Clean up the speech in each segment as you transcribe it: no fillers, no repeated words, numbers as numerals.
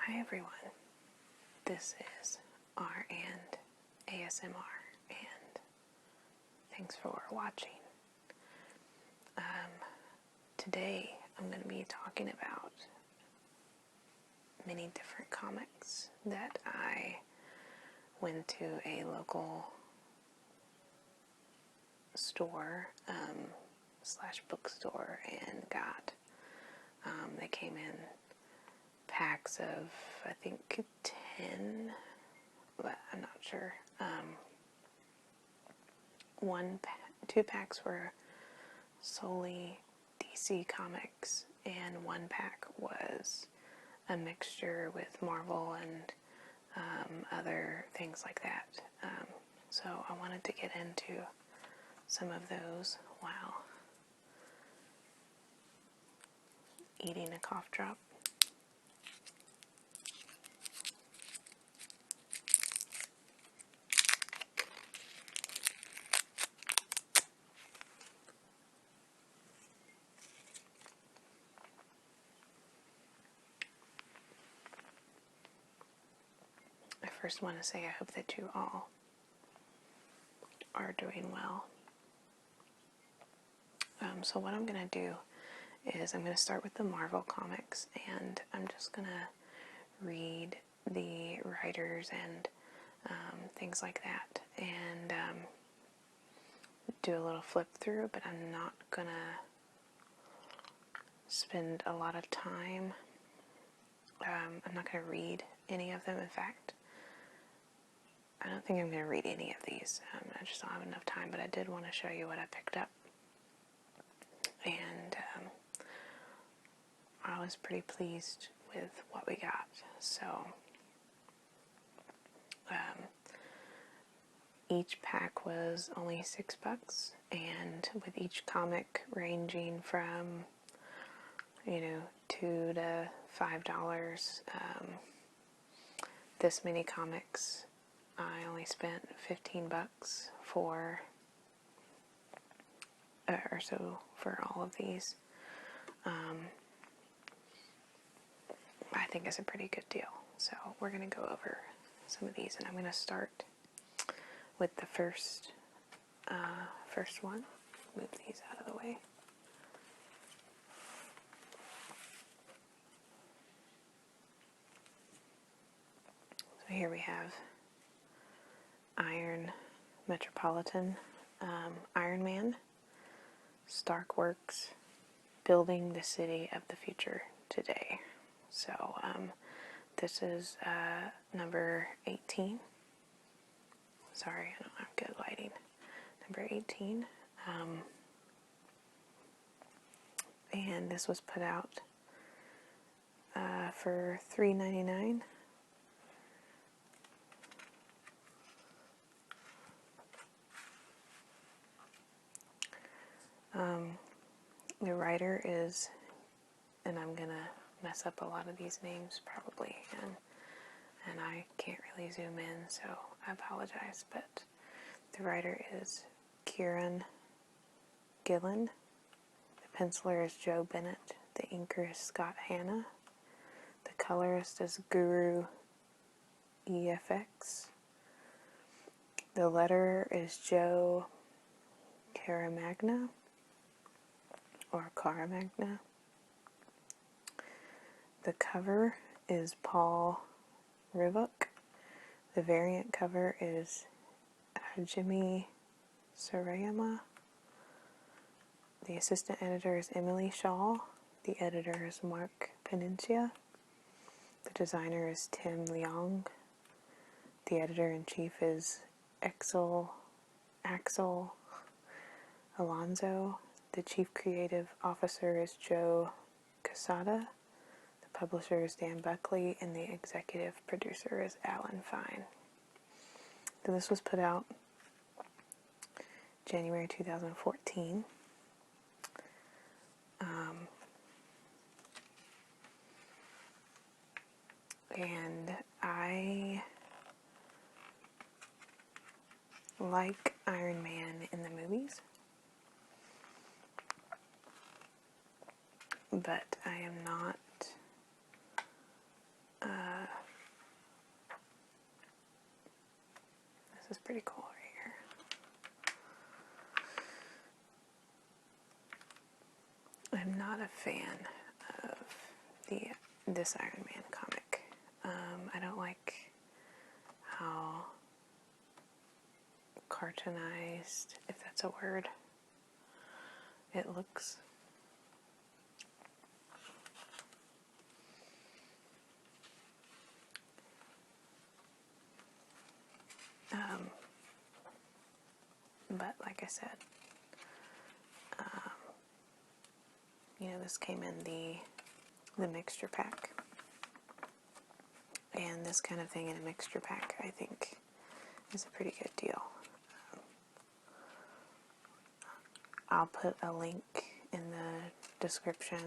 Hi everyone, this is R&ASMR, and thanks for watching. Today I'm going to be talking about many different comics that I went to a local store slash bookstore and got. They came in packs of, I think, 10, but I'm not sure. Two packs were solely DC comics, and one pack was a mixture with Marvel and other things like that. So I wanted to get into some of those while eating a cough drop. I first want to say I hope that you all are doing well. So what I'm going to do is I'm going to start with the Marvel comics, and I'm just going to read the writers and things like that, and do a little flip through, but I'm not going to spend a lot of time. I'm not going to read any of them. In fact, I don't think I'm going to read any of these. I just don't have enough time, but I did want to show you what I picked up. And I was pretty pleased with what we got. So each pack was only $6, and with each comic ranging from $2 to $5. This many comics, I only spent $15 for or so for all of these. I think it's a pretty good deal. So we're going to go over some of these, and I'm going to start with the first one. Move these out of the way. So here we have Metropolitan, Iron Man, Stark Works, Building the City of the Future Today. So this is number 18. Sorry, I don't have good lighting. Number 18. And this was put out for $3.99. The writer is, and I'm gonna mess up a lot of these names probably, and I can't really zoom in, so I apologize, but the writer is Kieran Gillen, the penciler is Joe Bennett, the inker is Scott Hanna, the colorist is Guru EFX, the letterer is Joe Caramagna, the cover is Paul Rivuk. The variant cover is Hajime Sarayama. The assistant editor is Emily Shaw. The editor is Mark Penincia. The designer is Tim Leong. The editor-in-chief is Axel Alonso. The chief creative officer is Joe Quesada. The publisher is Dan Buckley, and the executive producer is Alan Fine. So this was put out January 2014. And I like Iron Man in the movies, but I am not is pretty cool right here. I'm not a fan of this Iron Man comic. I don't like how cartoonized, if that's a word, it looks. But like I said, this came in the mixture pack. And this kind of thing in a mixture pack, I think, is a pretty good deal. I'll put a link in the description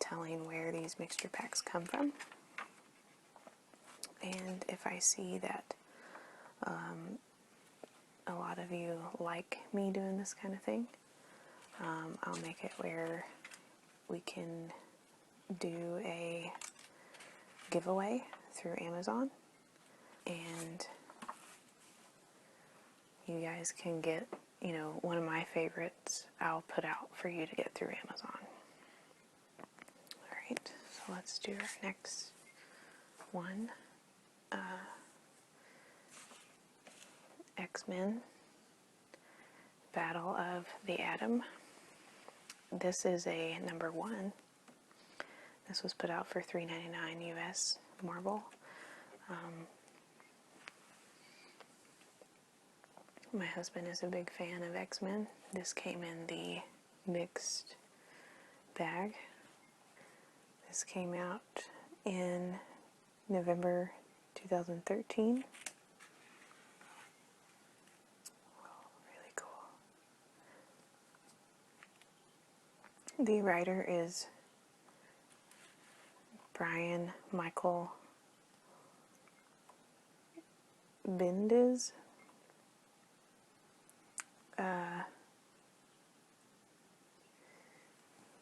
telling where these mixture packs come from. And if I see that a lot of you like me doing this kind of thing, I'll make it where we can do a giveaway through Amazon, and you guys can get, one of my favorites I'll put out for you to get through Amazon. Alright, so let's do our next one. X-Men Battle of the Atom. This is a number 1. This was put out for $3.99 US Marvel. My husband is a big fan of X-Men. This came in the mixed bag. This came out in November 2013. Really cool. The writer is Brian Michael Bendis.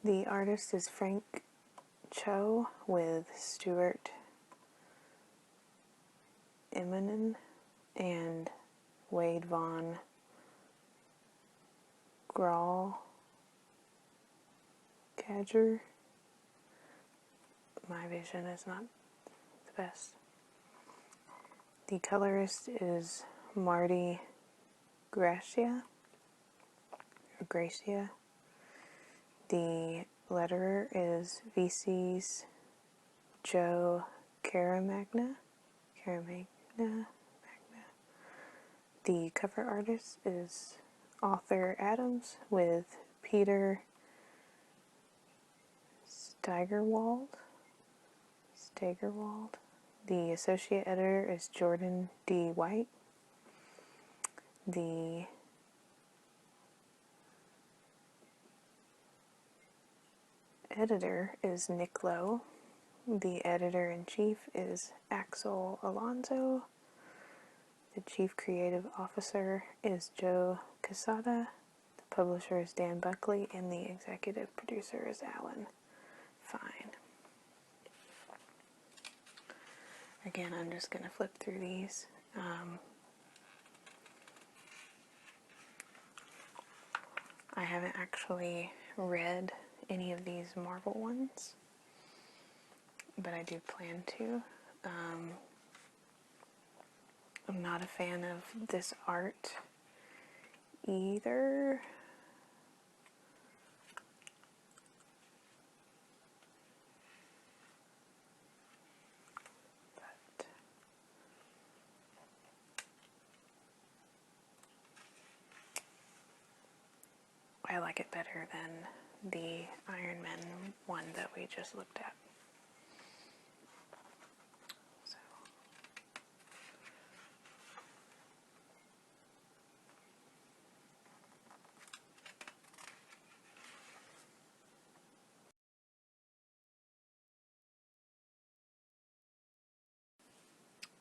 The artist is Frank Cho with Stuart Immonen and Wade Von Grawl Cadger. My vision is not the best. The colorist is Marty Gracia. The letterer is VC's Joe Caramagna. The cover artist is Arthur Adams with Peter Steigerwald. The associate editor is Jordan D. White. The editor is Nick Lowe. The editor-in-chief is Axel Alonso. The chief creative officer is Joe Quesada. The publisher is Dan Buckley, and the executive producer is Alan Fine. Again, I'm just going to flip through these. I haven't actually read any of these Marvel ones, but I do plan to. I'm not a fan of this art either. But I like it better than the Iron Man one that we just looked at. So.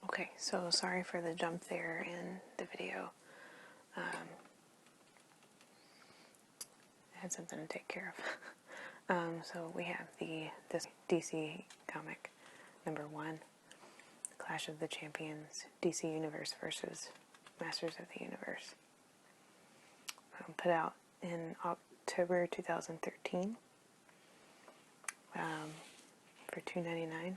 Okay, so sorry for the jump there in the video. I had something to take care of. So we have this DC comic, number 1. Clash of the Champions, DC Universe versus Masters of the Universe. Put out in October 2013 for $2.99.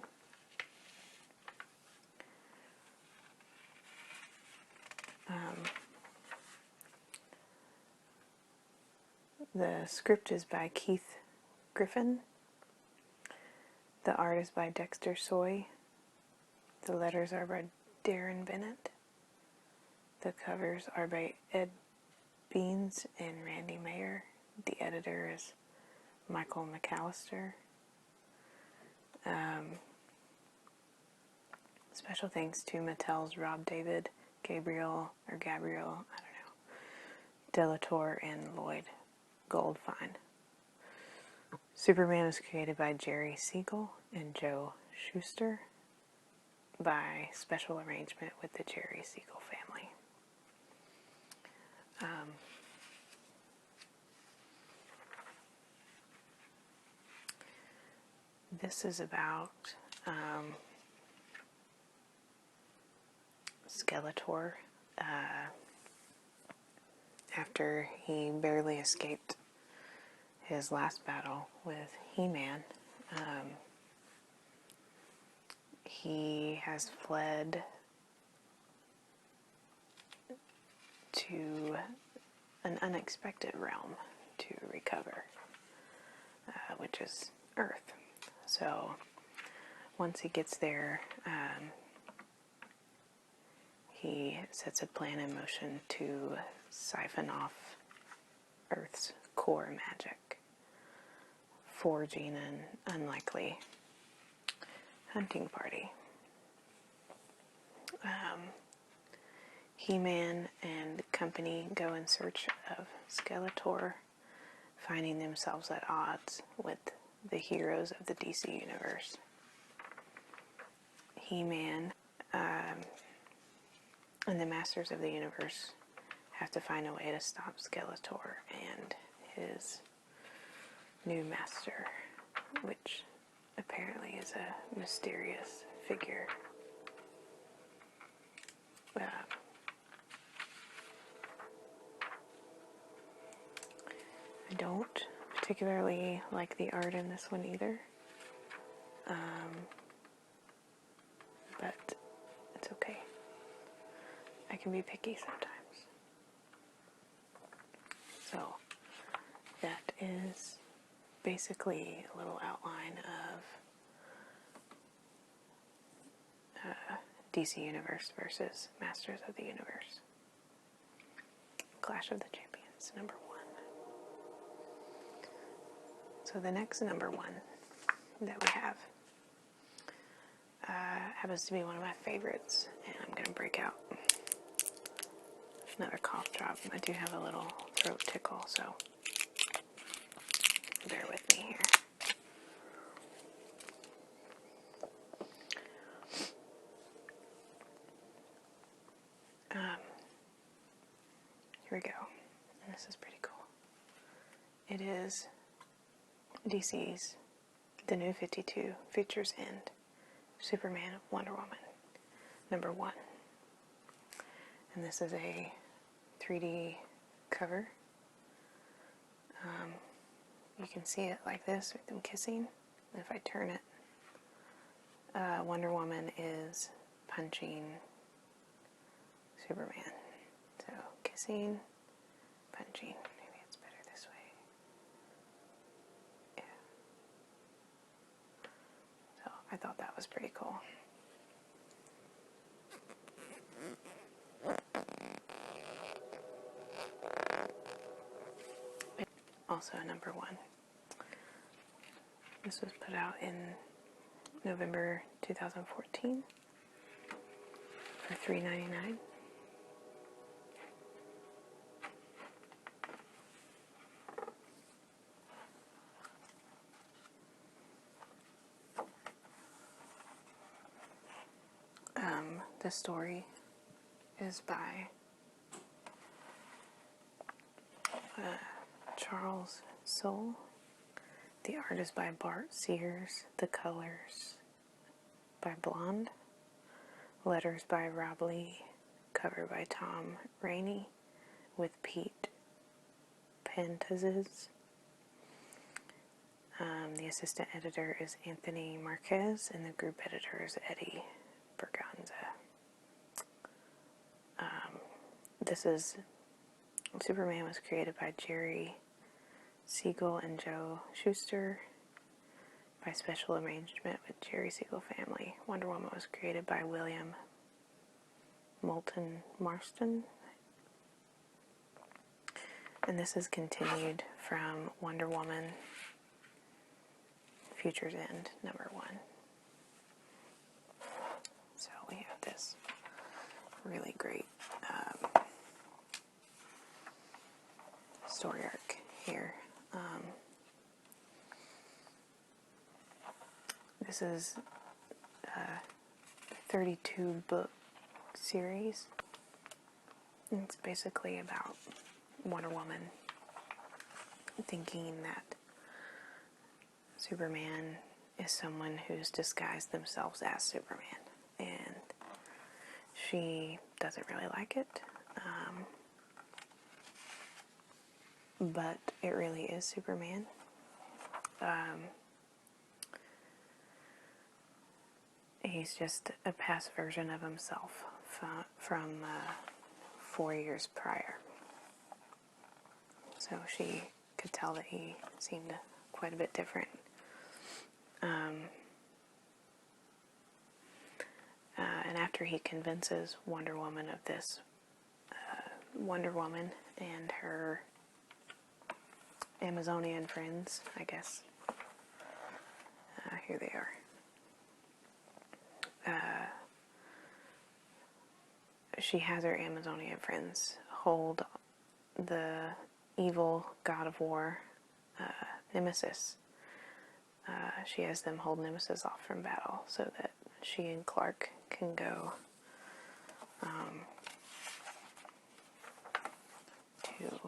The script is by Keith Griffin. The art is by Dexter Soy. The letters are by Darren Bennett. The covers are by Ed Beans and Randy Mayer. The editor is Michael McAllister. Special thanks to Mattel's Rob David, Gabriel, I don't know, Delator, and Lloyd Goldfine. Superman is created by Jerry Siegel and Joe Shuster by special arrangement with the Jerry Siegel family. This is about Skeletor after he barely escaped his last battle with He-Man. He has fled to an unexpected realm to recover, which is Earth. So once he gets there, he sets a plan in motion to siphon off Earth's core magic, forging an unlikely hunting party. He-Man and company go in search of Skeletor, finding themselves at odds with the heroes of the DC Universe. He-Man and the Masters of the Universe have to find a way to stop Skeletor and his new master, which apparently is a mysterious figure. I don't particularly like the art in this one either, but it's okay. I can be picky sometimes. So that is basically a little outline of DC Universe versus Masters of the Universe. Clash of the Champions, number 1. So the next number 1 that we have happens to be one of my favorites, and I'm going to break out another cough drop. I do have a little throat tickle, so bear with me here. Here we go. And this is pretty cool. It is DC's The New 52 Features End, Superman, Wonder Woman, number 1. And this is a 3D cover. You can see it like this with them kissing. And if I turn it, Wonder Woman is punching Superman. So kissing, punching. Maybe it's better this way. Yeah. So I thought that was pretty cool. Also number 1. This was put out in November 2014 for $3.99. The story is by Charles Soule. The art is by Bart Sears. The colors by Blonde. Letters by Rob Lee, cover by Tom Rainey, with Pete Pentazes. The assistant editor is Anthony Marquez, and the group editor is Eddie Berganza. Superman was created by Jerry Siegel and Joe Shuster by special arrangement with Jerry Siegel family. Wonder Woman was created by William Moulton Marston. And this is continued from Wonder Woman Future's End, number 1. So we have this really great story arc here. This is a 32-book series. It's basically about Wonder Woman thinking that Superman is someone who's disguised themselves as Superman, and she doesn't really like it, but it really is Superman. He's just a past version of himself from 4 years prior. So she could tell that he seemed quite a bit different. And after he convinces Wonder Woman of this, Wonder Woman and her Amazonian friends, I guess, here they are. She has her Amazonian friends hold the evil god of war, Nemesis. She has them hold Nemesis off from battle so that she and Clark can go to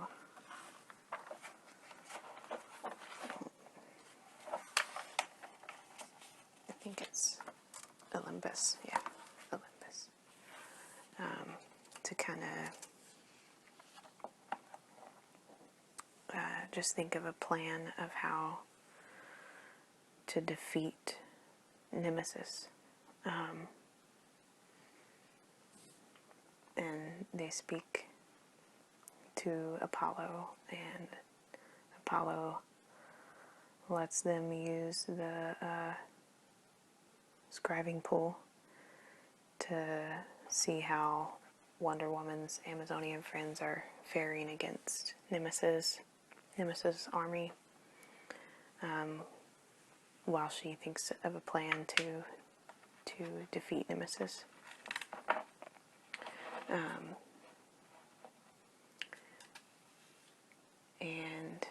I think it's Olympus, yeah, Olympus, to kind of just think of a plan of how to defeat Nemesis. And they speak to Apollo, and Apollo lets them use the scribing pool to see how Wonder Woman's Amazonian friends are faring against Nemesis army, while she thinks of a plan to defeat Nemesis. And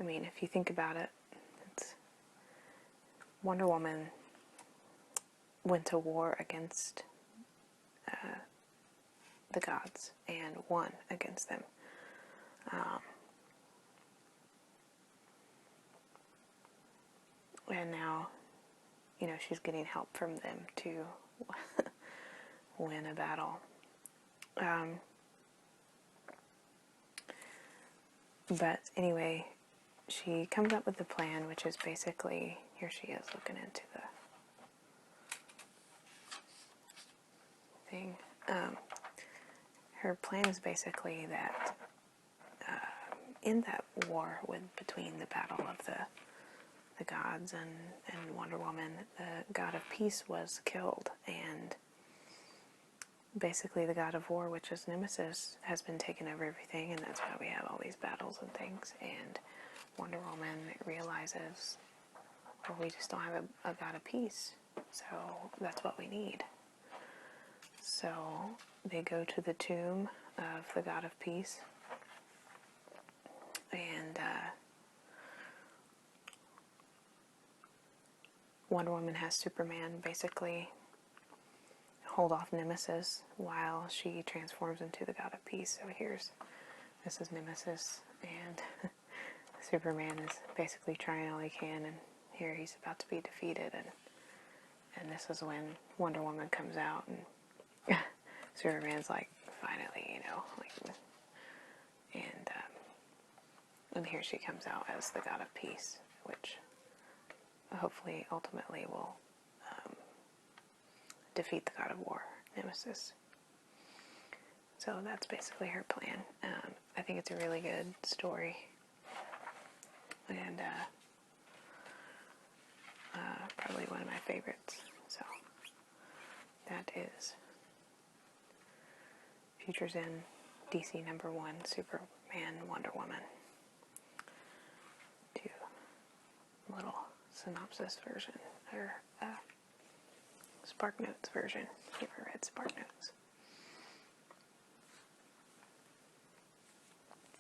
I mean, if you think about it, it's Wonder Woman went to war against the gods and won against them. And now, she's getting help from them to win a battle. But anyway, she comes up with the plan, which is basically, here she is looking into the thing. Her plan is basically that in that war between the battle of the gods and Wonder Woman, the god of peace was killed, and basically the god of war, which is Nemesis, has been taking over everything, and that's why we have all these battles and things. And Wonder Woman realizes, well, we just don't have a god of peace, so that's what we need. So they go to the tomb of the god of peace, and Wonder Woman has Superman basically hold off Nemesis while she transforms into the god of peace. So this is Nemesis, and Superman is basically trying all he can, and here he's about to be defeated, And this is when Wonder Woman comes out, and Superman's like, finally, you know, like, and here she comes out as the god of peace, which hopefully ultimately will defeat the god of war, Nemesis. So that's basically her plan. I think it's a really good story, and probably one of my favorites. So that is Futures in DC #1, Superman, Wonder Woman. Do a little synopsis version, or Spark Notes version. If you ever read Spark Notes.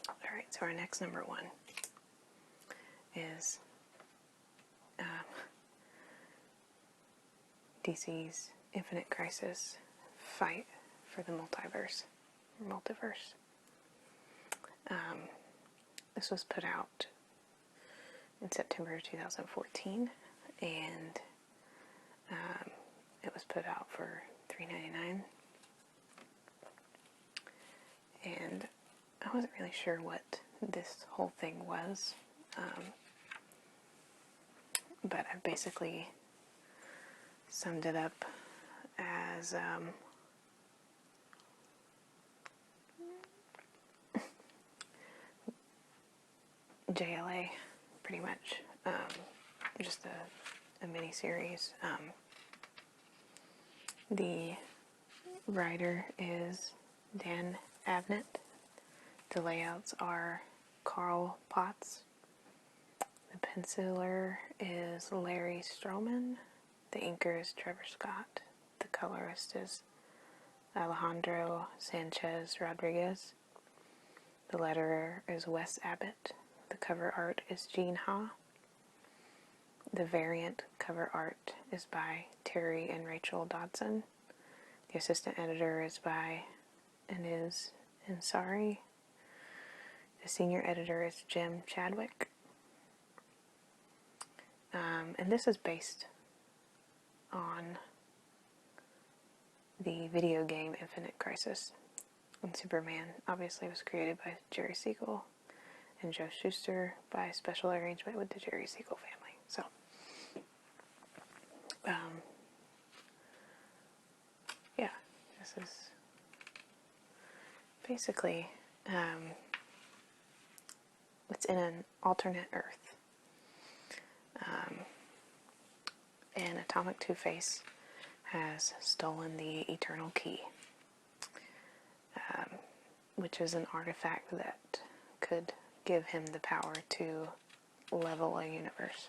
Alright, so our next #1 is DC's Infinite Crisis fight for the multiverse. This was put out in September 2014, and it was put out for $3.99. And I wasn't really sure what this whole thing was, but I basically summed it up as JLA, pretty much. Just a mini-series. The writer is Dan Abnett. The layouts are Carl Potts. The penciler is Larry Stroman. The inker is Trevor Scott. The colorist is Alejandro Sanchez Rodriguez. The letterer is Wes Abbott. The cover art is Gene Ha. The variant cover art is by Terry and Rachel Dodson. The assistant editor is by Iniz Ansari. The senior editor is Jim Chadwick. And this is based on the video game Infinite Crisis. And Superman obviously was created by Jerry Siegel and Joe Shuster by special arrangement with the Jerry Siegel family. So, yeah, this is basically, it's in an alternate Earth. And Atomic Two-Face has stolen the Eternal Key, which is an artifact that could give him the power to level a universe.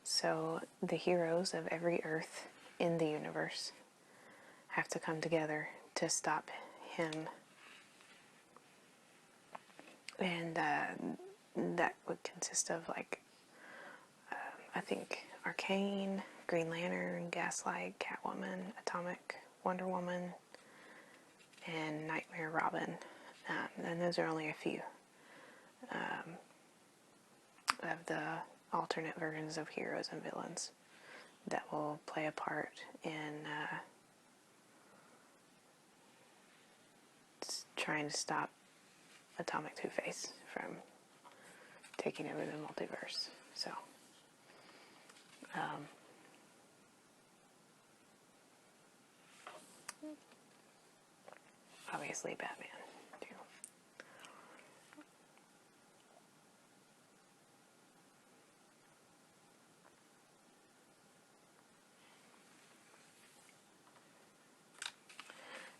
So the heroes of every Earth in the universe have to come together to stop him. And that would consist of, like, I think Arcane, Green Lantern, Gaslight, Catwoman, Atomic, Wonder Woman, and Nightmare Robin. And those are only a few of the alternate versions of heroes and villains that will play a part in trying to stop Atomic Two-Face from taking over the multiverse. So, obviously Batman, too.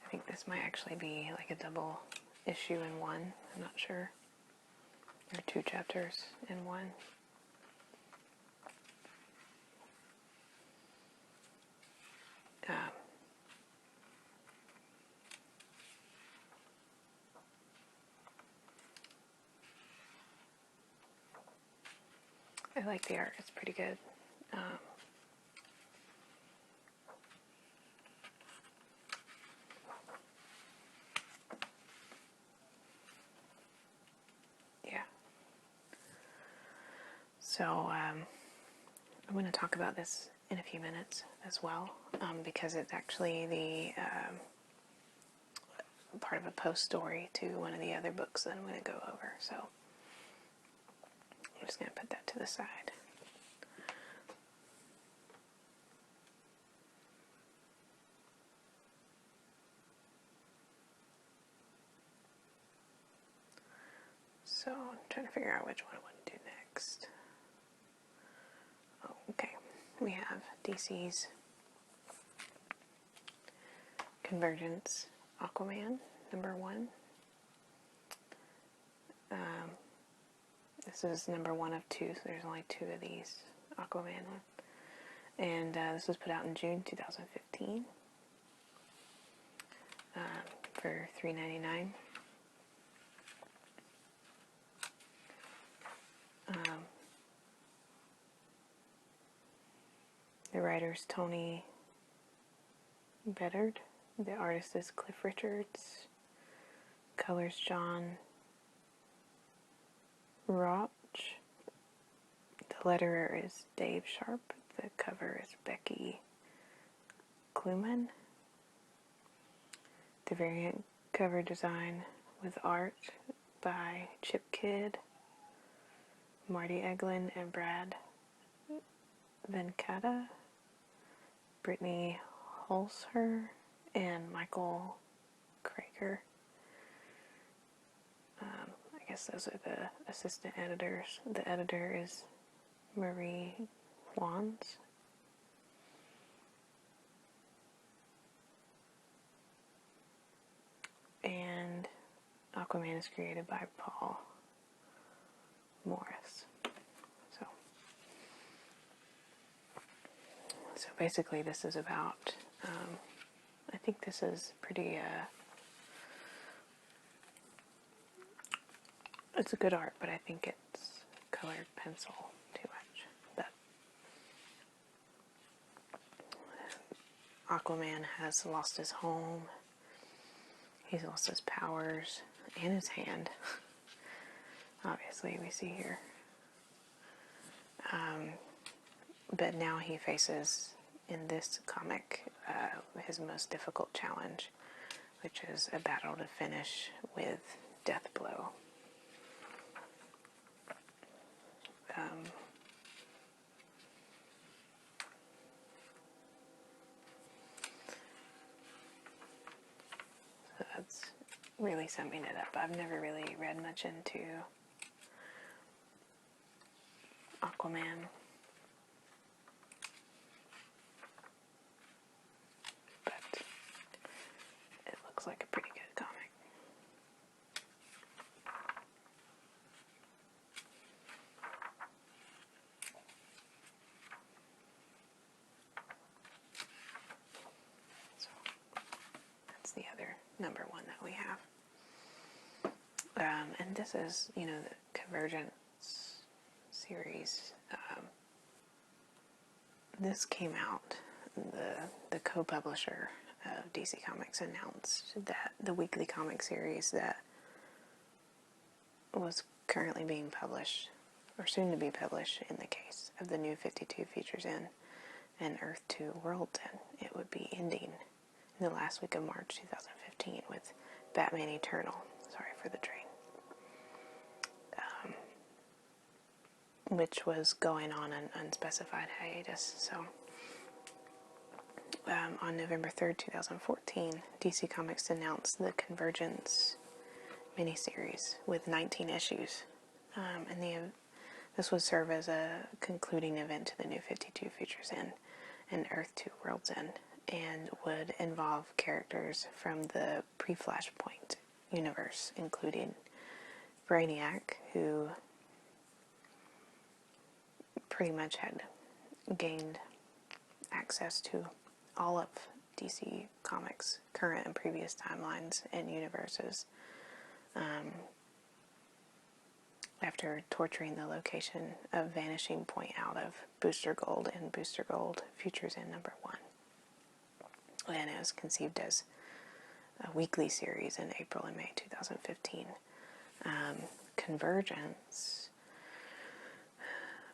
I think this might actually be like a double issue in one. I'm not sure. Or 2 chapters in one. I like the art. It's pretty good. Yeah. So, I'm going to talk about this in a few minutes as well, because it's actually the part of a post story to one of the other books that I'm going to go over. So I'm just going to put that to the side. So I'm trying to figure out which one I want to do next. Oh, okay. We have DC's Convergence Aquaman, #1. This is #1 of 2, so there's only 2 of these Aquaman. And this was put out in June 2015 for $3.99. The writer is Tony Bedard. The artist is Cliff Richards. Colors John Roch. The letterer is Dave Sharp. The cover is Becky Kluman. The variant cover design with art by Chip Kidd, Marty Eglin, and Brad Venkata, Brittany Holzer, and Michael Krager. I guess those are the assistant editors. The editor is Marie Wands. And Aquaman is created by Paul Morris. So basically this is about, I think this is pretty, it's a good art, but I think it's colored pencil too much. But Aquaman has lost his home, he's lost his powers, and his hand. Obviously, we see here. But now he faces, in this comic, his most difficult challenge, which is a battle to finish with Deathblow. So that's really summing it up. I've never really read much into Aquaman, but it looks like a pretty good comic. So that's the other #1 that we have. And this is, the Convergence series. This came out, the co-publisher of DC Comics announced that the weekly comic series that was currently being published, or soon to be published in the case of the New 52 Features in and Earth 2 Worlds in, it would be ending in the last week of March 2015 with Batman Eternal. Sorry for the train. Which was going on an unspecified hiatus. So, on November 3rd, 2014, DC Comics announced the Convergence miniseries with 19 issues. And this would serve as a concluding event to the New 52 Features in and Earth 2 Worlds in, and would involve characters from the pre-Flashpoint universe, including Brainiac, who pretty much had gained access to all of DC Comics' current and previous timelines and universes after torturing the location of Vanishing Point out of Booster Gold and Booster Gold Futures in #1. And it was conceived as a weekly series in April and May 2015. Convergence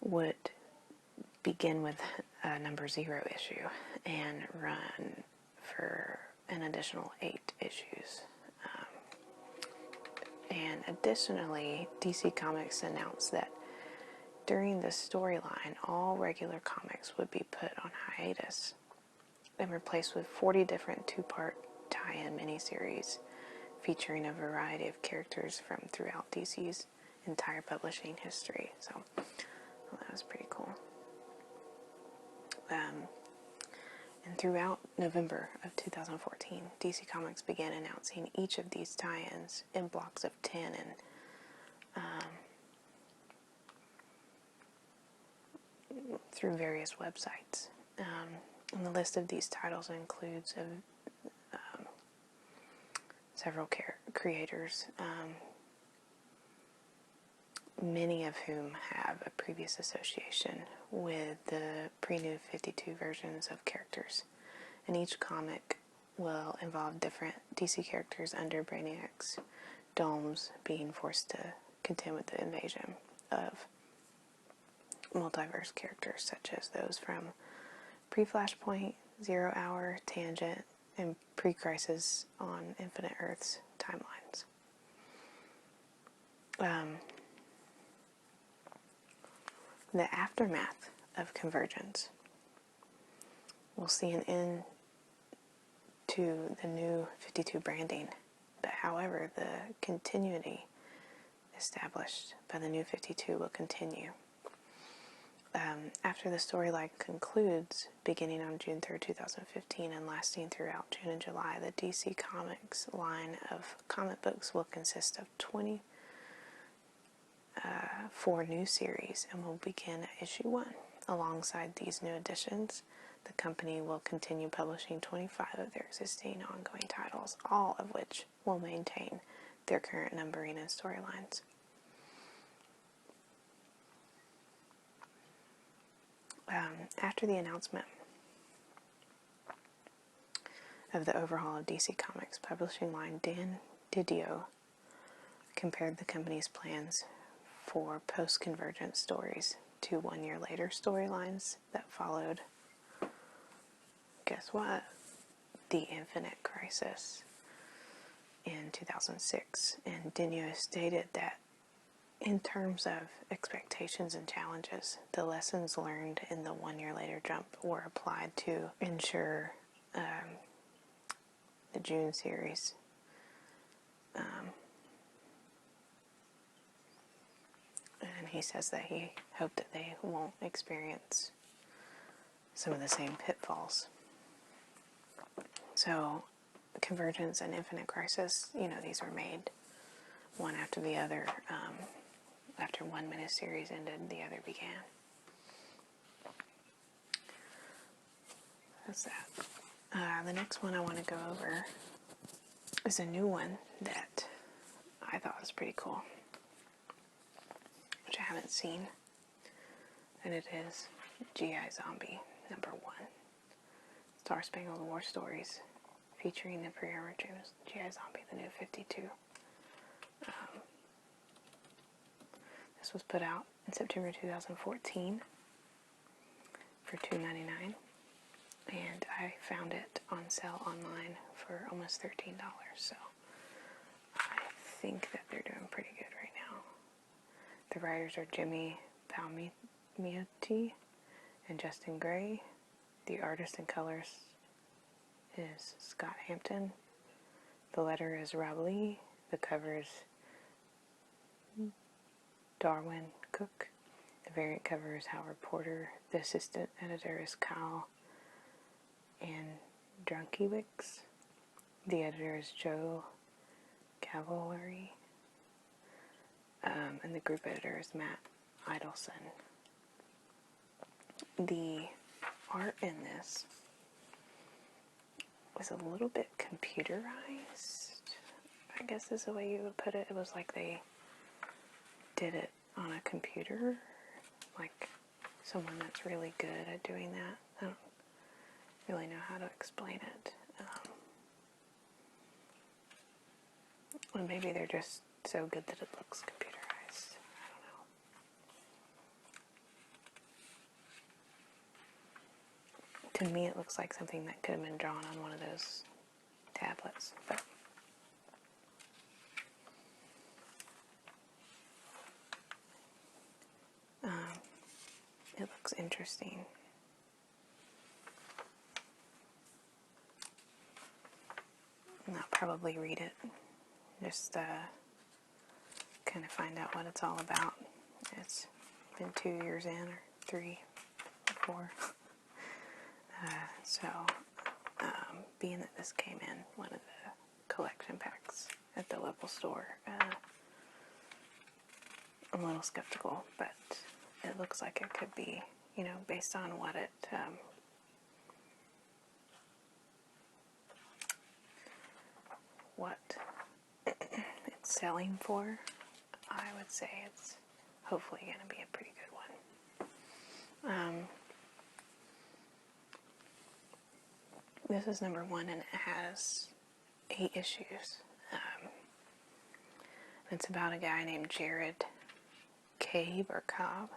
would begin with number 0 issue and run for an additional 8 issues. And additionally, DC Comics announced that during the storyline, all regular comics would be put on hiatus and replaced with 40 different two-part tie-in miniseries featuring a variety of characters from throughout DC's entire publishing history. So, well, that was pretty cool. And throughout November of 2014, DC Comics began announcing each of these tie-ins in blocks of 10 and through various websites. And the list of these titles includes several creators, many of whom have a previous association with the pre-New 52 versions of characters. And each comic will involve different DC characters under Brainiac's domes being forced to contend with the invasion of multiverse characters such as those from pre-Flashpoint, 0 Hour, Tangent, and pre-Crisis on Infinite Earths timelines. The aftermath of Convergence will see an end to the New 52 branding, but however, the continuity established by the New 52 will continue. After the storyline concludes, beginning on June 3rd, 2015, and lasting throughout June and July, the DC Comics line of comic books will consist of 24 new series and will begin at issue 1. Alongside these new additions, the company will continue publishing 25 of their existing ongoing titles, all of which will maintain their current numbering and storylines. After the announcement of the overhaul of DC Comics publishing line, Dan Didio compared the company's plans for post-Convergence stories to 1 year later storylines that followed, guess what? The Infinite Crisis in 2006. And Didio stated that in terms of expectations and challenges, the lessons learned in the 1 year later jump were applied to ensure the June series and he says that he hoped that they won't experience some of the same pitfalls. So, Convergence and Infinite Crisis, these were made one after the other. After one miniseries ended, the other began. That's that. The next one I want to go over is a new one that I thought was pretty cool, which I haven't seen, and it is G.I. Zombie #1. Star Spangled War Stories, featuring the pre-origin G.I. Zombie, the New 52. This was put out in September 2014 for $2.99, and I found it on sale online for almost $13, so I think that they're doing pretty good right now. The writers are Jimmy Palmiotti and Justin Gray. The artist and colorist is Scott Hampton. The letter is Rob Lee. The cover is Darwin Cook. The variant cover is Howard Porter. The assistant editor is Kyle Andrunkiewicz. The editor is Joe Cavallari. And the group editor is Matt Idelson. The art in this was a little bit computerized, I guess is the way you would put it. It was like they did it on a computer, like someone that's really good at doing that. I don't really know how to explain it. Or maybe they're just so good that it looks computerized. I To me, it looks like something that could have been drawn on one of those tablets, but it looks interesting. And I'll probably read it, just kind of find out what it's all about. It's been 2 years in, or 3 or 4. So, being that this came in one of the collection packs at the local store, I'm a little skeptical, but it looks like it could be, you know, based on what it's selling for. I would say it's hopefully going to be a pretty good one. This is number 1, and it has 8 issues. It's about a guy named Jared Cobb,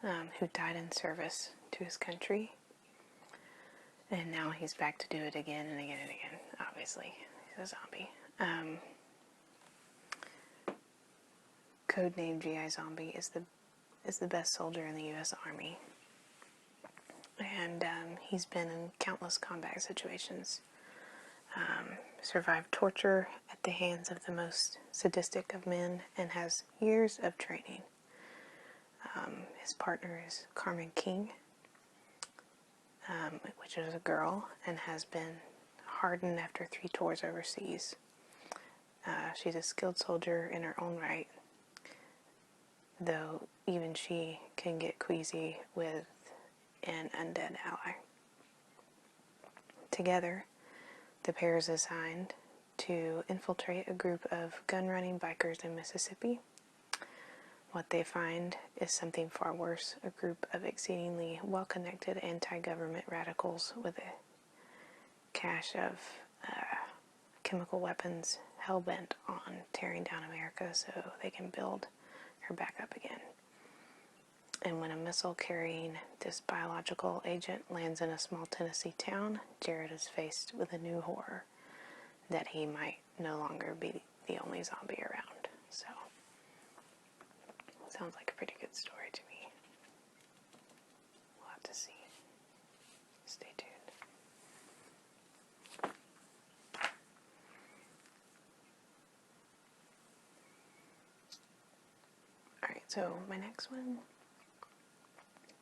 who died in service to his country, and now he's back to do it again and again and again. Obviously, he's a zombie. Codename GI Zombie is the best soldier in the U.S. Army, and he's been in countless combat situations. Survived torture at the hands of the most sadistic of men, and has years of training. His partner is Carmen King, which is a girl, and has been hardened after 3 tours overseas. She's a skilled soldier in her own right, though even she can get queasy with an undead ally. Together, the pair is assigned to infiltrate a group of gun-running bikers in Mississippi. What they find is something far worse: a group of exceedingly well-connected anti-government radicals with a cache of chemical weapons, hell-bent on tearing down America so they can build her back up again. And when a missile carrying this biological agent lands in a small Tennessee town, Jared is faced with a new horror: that he might no longer be the only zombie around. So, sounds like a pretty good story to me. We'll have to see. Stay tuned. Alright, so my next one,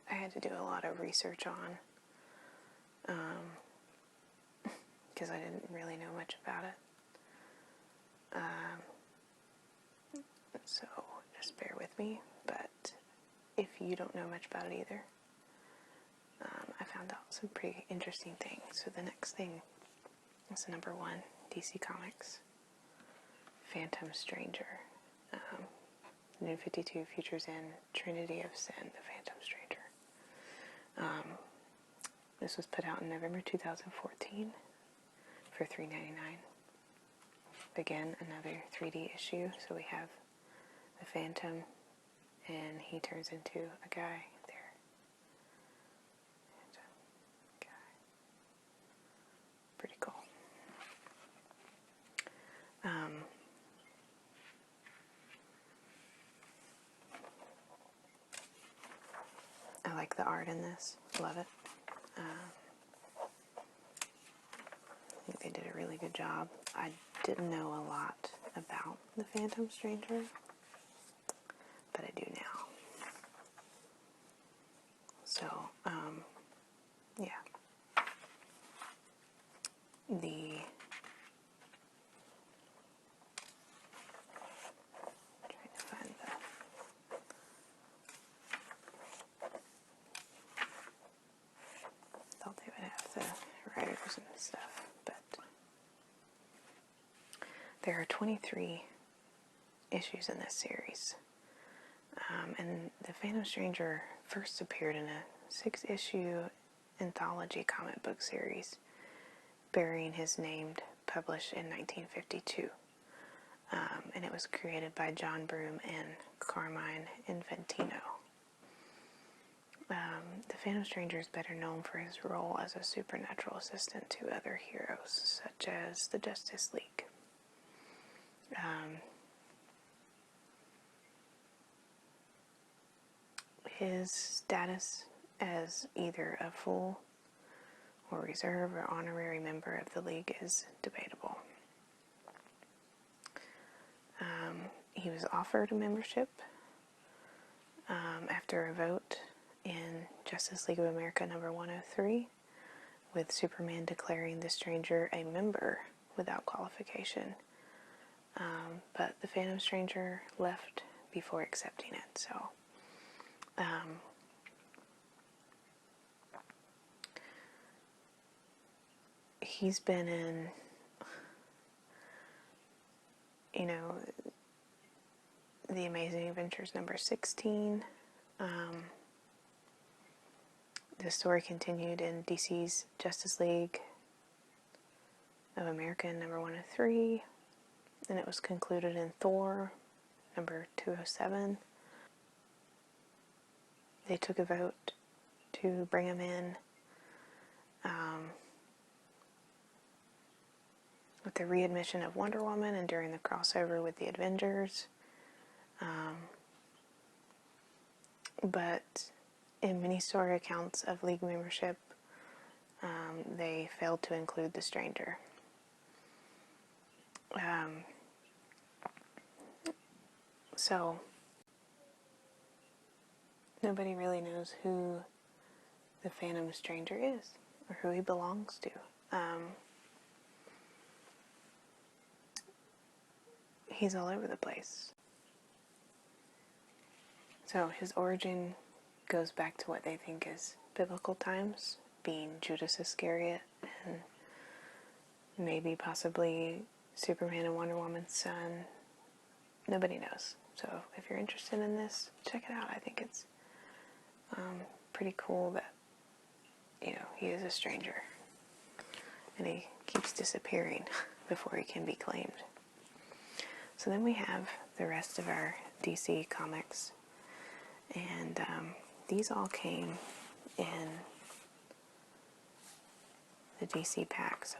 I had to do a lot of research on, because I didn't really know much about it. So just bear with me, but if you don't know much about it either, I found out some pretty interesting things. So the next thing is number 1, DC Comics, Phantom Stranger. New 52 features in Trinity of Sin, the Phantom Stranger. This was put out in November 2014 for $3.99. Again, another 3D issue. So we have the Phantom, and he turns into a guy there. Phantom guy. Pretty cool. I like the art in this. Love it. I think they did a really good job. I didn't know a lot about the Phantom Stranger, but I do now. So, yeah. Trying to find thought they would have the writers and stuff, but there are 23 issues in this series. And the Phantom Stranger first appeared in a 6-issue anthology comic book series bearing his name, published in 1952. And it was created by John Broome and Carmine Infantino. The Phantom Stranger is better known for his role as a supernatural assistant to other heroes, such as the Justice League. His status as either a full or reserve or honorary member of the League is debatable. He was offered a membership after a vote in Justice League of America number 103, with Superman declaring the Stranger a member without qualification. But the Phantom Stranger left before accepting it, so he's been in, The Amazing Adventures number 16. The story continued in DC's Justice League of America number 103, and it was concluded in Thor number 207. They took a vote to bring him in with the readmission of Wonder Woman and during the crossover with the Avengers. But in many story accounts of League membership, they failed to include the Stranger. So nobody really knows who the Phantom Stranger is or who he belongs to. He's all over the place. So his origin goes back to what they think is biblical times, being Judas Iscariot and maybe possibly Superman and Wonder Woman's son. Nobody knows. So if you're interested in this, check it out. I think it's pretty cool that, he is a stranger and he keeps disappearing before he can be claimed. So then we have the rest of our DC comics, and these all came in the DC pack. So